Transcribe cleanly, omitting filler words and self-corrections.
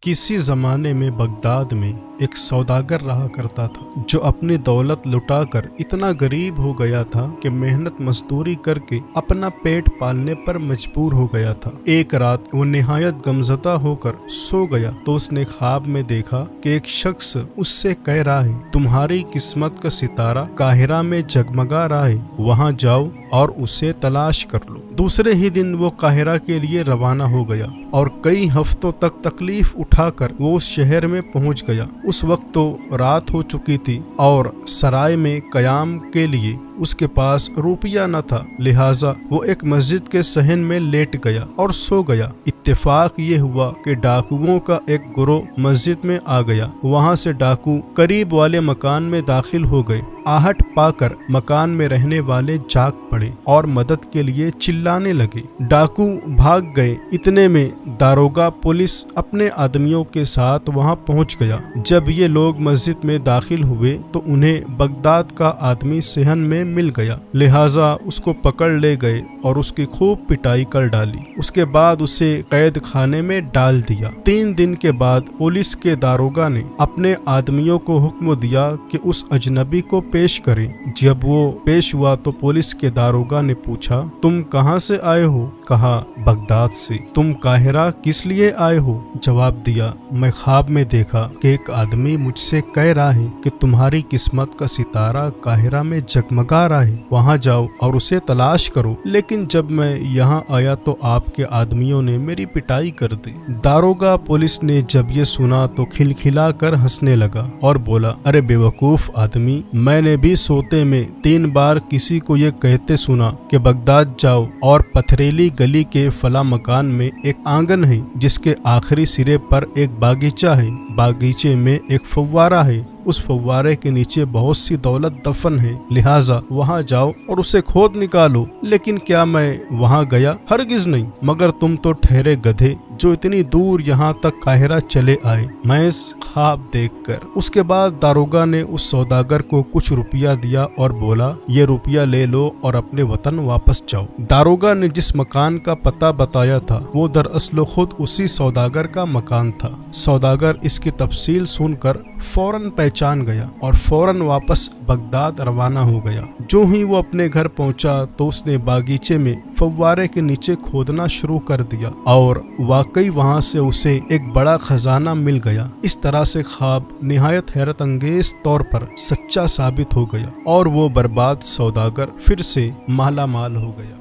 किसी ज़माने में बगदाद में एक सौदागर रहा करता था जो अपनी दौलत लुटाकर इतना गरीब हो गया था कि मेहनत मजदूरी करके अपना पेट पालने पर मजबूर हो गया था। एक रात वो निहायत गमज़दा होकर सो गया तो उसने ख्वाब में देखा कि एक शख्स उससे कह रहा है, तुम्हारी किस्मत का सितारा काहिरा में जगमगा रहा है, वहाँ जाओ और उसे तलाश कर लो। दूसरे ही दिन वो काहिरा के लिए रवाना हो गया और कई हफ्तों तक तकलीफ उठाकर वो उस शहर में पहुंच गया। उस वक्त तो रात हो चुकी थी और सराय में कयाम के लिए उसके पास रुपया न था, लिहाजा वो एक मस्जिद के सहन में लेट गया और सो गया। इत्तेफाक ये हुआ कि डाकुओं का एक गिरोह मस्जिद में आ गया। वहाँ से डाकू करीब वाले मकान में दाखिल हो गए। आहट पाकर मकान में रहने वाले जाग पड़े और मदद के लिए चिल्लाने लगे। डाकू भाग गए। इतने में दारोगा पुलिस अपने आदमियों के साथ वहां पहुंच गया। जब ये लोग मस्जिद में दाखिल हुए तो उन्हें बगदाद का आदमी सहन में मिल गया, लिहाजा उसको पकड़ ले गए और उसकी खूब पिटाई कर डाली। उसके बाद उसे कैद खाने में डाल दिया। 3 दिन के बाद पुलिस के दारोगा ने अपने आदमियों को हुक्म दिया कि उस अजनबी को पेश करें। जब वो पेश हुआ तो पुलिस के दारोगा ने पूछा, तुम कहाँ से आए हो? कहा, बगदाद से। तुम काहिरा किस लिए आए हो? जवाब दिया, मैं ख्वाब में देखा कि एक आदमी मुझसे कह रहा है कि तुम्हारी किस्मत का सितारा काहिरा में जगमगा रहा है, वहाँ जाओ और उसे तलाश करो। लेकिन जब मैं यहाँ आया तो आपके आदमियों ने मेरी पिटाई कर दी। दारोगा पुलिस ने जब ये सुना तो खिलखिला कर हंसने लगा और बोला, अरे बेवकूफ आदमी, मैंने भी सोते में 3 बार किसी को ये कहते सुना कि बगदाद जाओ और पथरीली गली के फला मकान में एक आंगन है जिसके आखिरी सिरे पर एक बागीचा है, बागीचे में एक फव्वारा है, उस फव्वारे के नीचे बहुत सी दौलत दफन है, लिहाजा वहाँ जाओ और उसे खोद निकालो। लेकिन क्या मैं वहाँ गया? हरगिज नहीं, मगर तुम तो ठहरे गधे जो इतनी दूर यहाँ तक काहिरा चले आए महज ख्वाब देखकर। उसके बाद दारोगा ने उस सौदागर को कुछ रुपया दिया और बोला, ये रुपया ले लो और अपने वतन वापस जाओ। दारोगा ने जिस मकान का पता बताया था वो दरअसल खुद उसी सौदागर का मकान था। सौदागर इसकी तफसील सुनकर फौरन पहचान गया और फौरन वापस बगदाद रवाना हो गया। जो ही वो अपने घर पहुंचा तो उसने बागीचे में फव्वारे के नीचे खोदना शुरू कर दिया और वाकई वहां से उसे एक बड़ा खजाना मिल गया। इस तरह से ख्वाब निहायत हैरत अंगेज तौर पर सच्चा साबित हो गया और वो बर्बाद सौदागर फिर से माला माल हो गया।